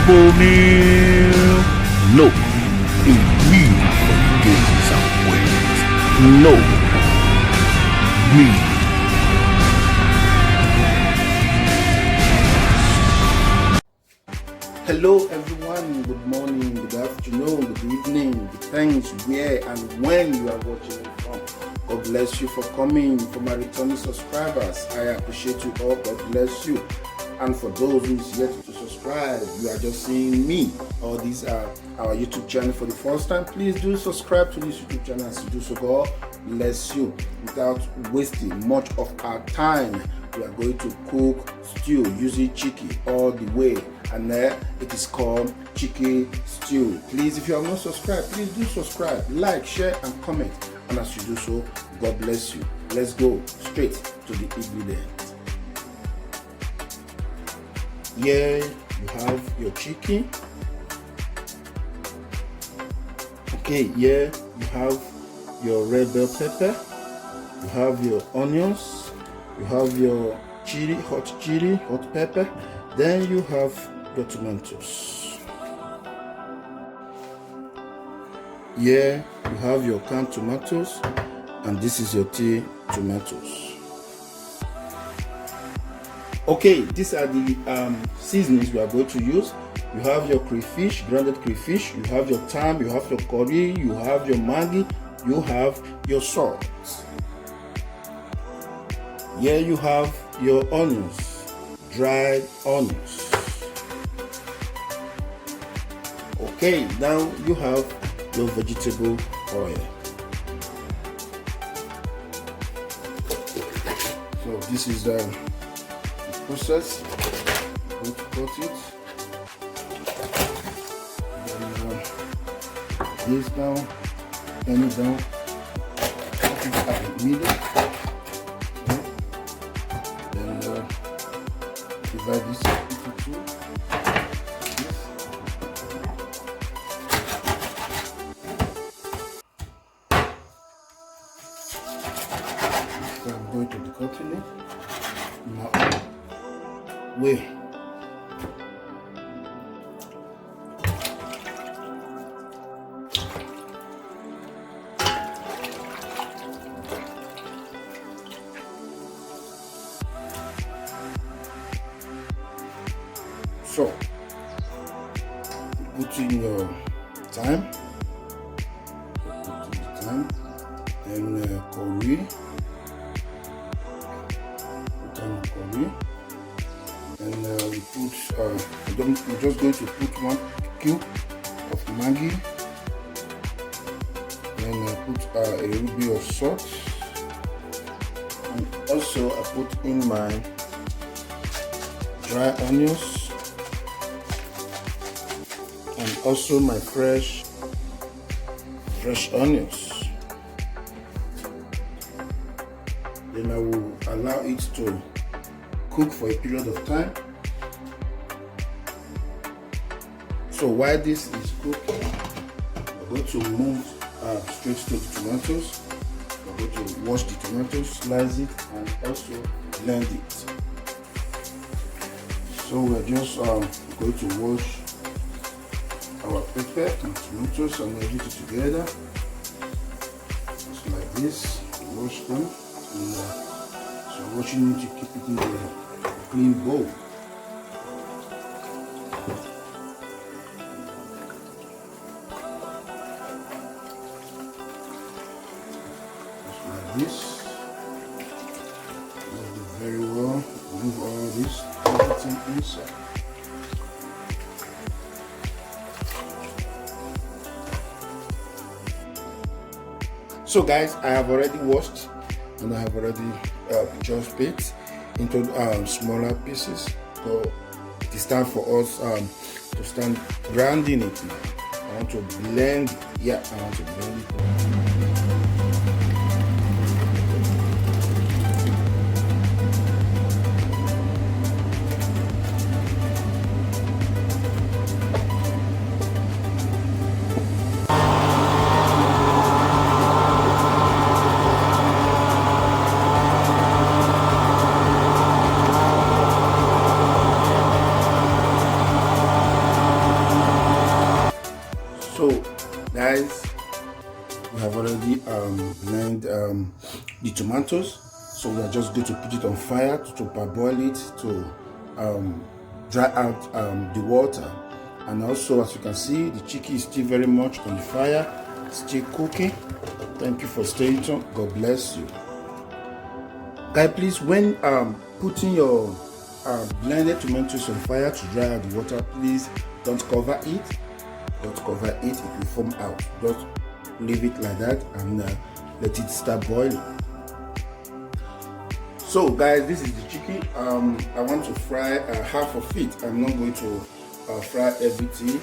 vegetable meal. No, a meal for the gains and weight. No, meal. Hello everyone, good morning, good afternoon, good evening, depends where and when you are watching it from. God bless you for coming. For my returning subscribers, I appreciate you all, God bless you. And for those who is yet to subscribe, you are just seeing me or these are our YouTube channel for the first time, please do subscribe to this YouTube channel. As you do so, God bless you. Without wasting much of our time, we are going to cook stew using chicken all the way, and it is called chicken stew. Please, if you have not subscribed, please do subscribe, like, share and comment, and as you do so, God bless you. Let's go straight to the ingredients. Here you have your chicken. Okay, here you have your red bell pepper, you have your onions, you have your chili, hot pepper, then you have your tomatoes. Here you have your canned tomatoes, and this is your tea tomatoes. Okay, these are the seasonings we are going to use. You have your crayfish, grounded crayfish, you have your thyme, you have your curry, you have your Maggi, you have your salt. Here you have your onions, dried onions. Okay, now you have your vegetable oil. So this is the process. I'm going to cut it. Then this down, turn it down, cut it at the middle. Then divide this into two. So I'm going to decoupling it. Now, wait. So, put in your thyme, and curry, and we put. We're just going to put 1 cube of Maggi, and put a little bit of salt, and also I put in my dry onions, and also my fresh onions. Then I will allow it to cook for a period of time. So while this is cooking, we're going to move straight to the tomatoes. We're going to wash the tomatoes, slice it, and also blend it. So we're just going to wash our pepper and tomatoes and everything together, just like this. Wash them, and so washing it to keep it in a clean bowl. Just like this. Do very well. Remove all this, everything inside. So guys, I have already washed and I have already chopped it into smaller pieces. So it is time for us to start grinding it now. I want to blend it. Yeah, I want to blend it. guys, we have already blended the tomatoes, so we are just going to put it on fire to parboil it, to dry out the water. And also, as you can see, the chicken is still very much on the fire, still cooking. Thank you for staying tuned. God bless you. Guys, please, when putting your blended tomatoes on fire to dry out the water, please don't cover it. Don't cover it, it will foam out. Just leave it like that and let it start boiling. So guys, this is the chicken. I want to fry half of it. I'm not going to fry everything,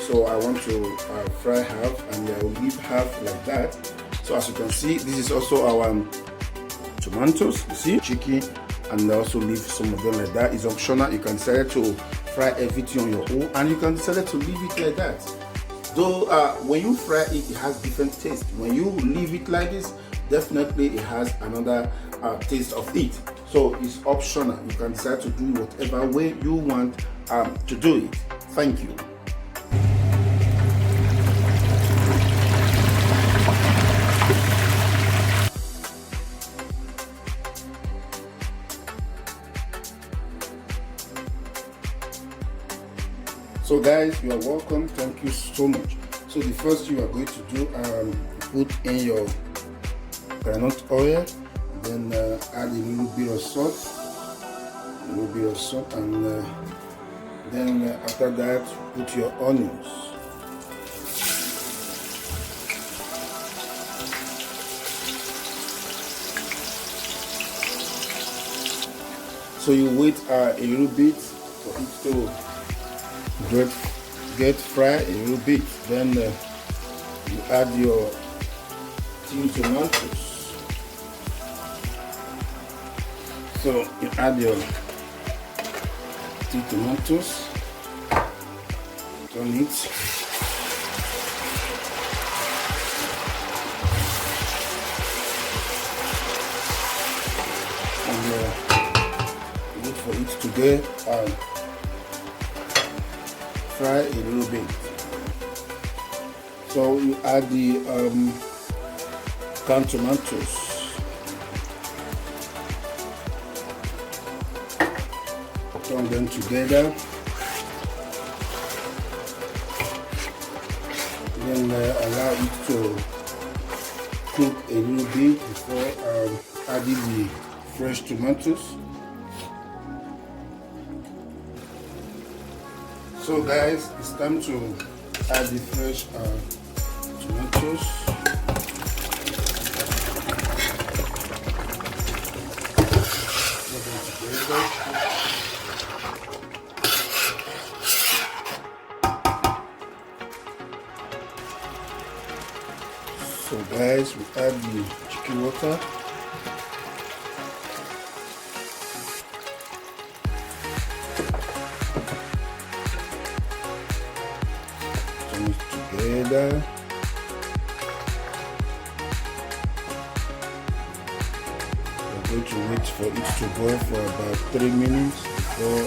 so I want to fry half, and I will leave half like that. So as you can see, this is also our tomatoes, you see, chicken, and also leave some of them like that. It's optional. You can decide to fry everything on your own, and you can decide to leave it like that. Though when you fry it, it has different taste. When you leave it like this, definitely it has another taste of it. So it's optional. You can decide to do whatever way you want to do it. Thank you. So guys, you are welcome. Thank you so much. So the first thing you are going to do, put in your groundnut oil, then add a little bit of salt, and then after that, put your onions. So you wait a little bit for it to get fried a little bit. Then you add your tin tomatoes. So you add your tin tomatoes, turn it. And wait for it to get fry a little bit. So you add the canned tomatoes. Turn them together. Then allow it to cook a little bit before adding the fresh tomatoes. So guys, it's time to add the fresh tomatoes. So guys, we add the chicken water. Turn it together. We're going to wait for it to boil for about 3 minutes before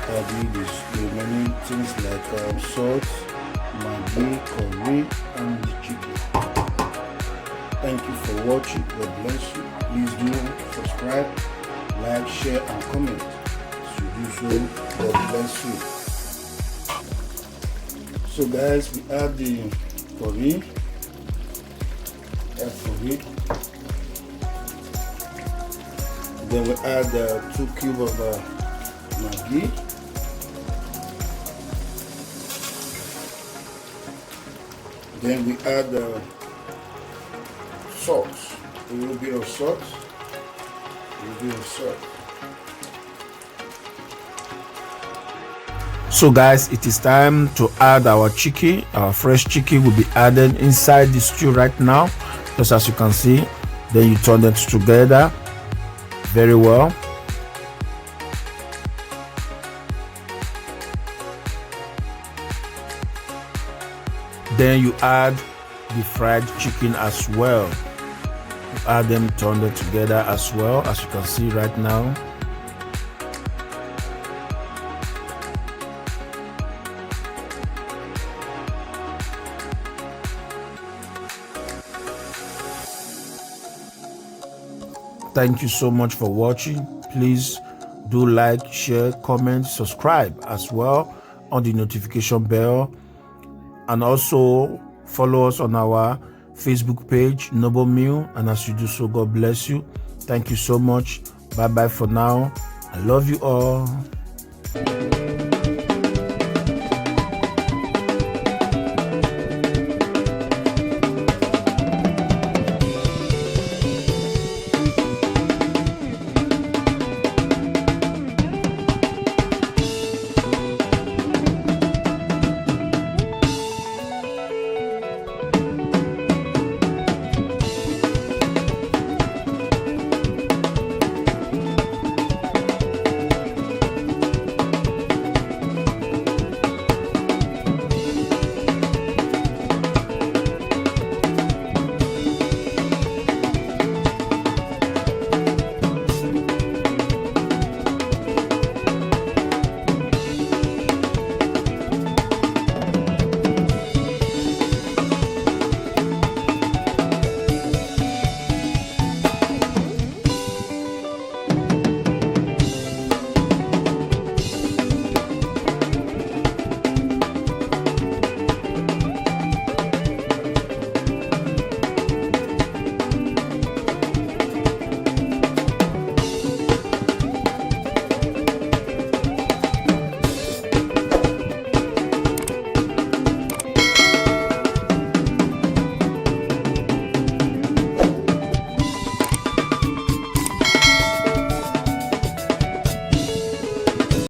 adding the remaining things like salt, maggi, curry, and the chicken. Thank you for watching. God bless you. Please do subscribe, like, share, and comment. As you do so, God bless you. So guys, we add the curry. Then we add 2 cubes of maggi. Then we add salt, a little bit of salt, So guys, it is time to add our chicken. Our fresh chicken will be added inside the stew right now, just as you can see. Then you turn it together very well. Then you add the fried chicken as well. You add them, turn them together as well, as you can see right now. Thank you so much for watching. Please do like, share, comment, subscribe as well on the notification bell, and also follow us on our Facebook page, Noble Meal. And as you do so, God bless you. Thank you so much. Bye bye for now. I love you all.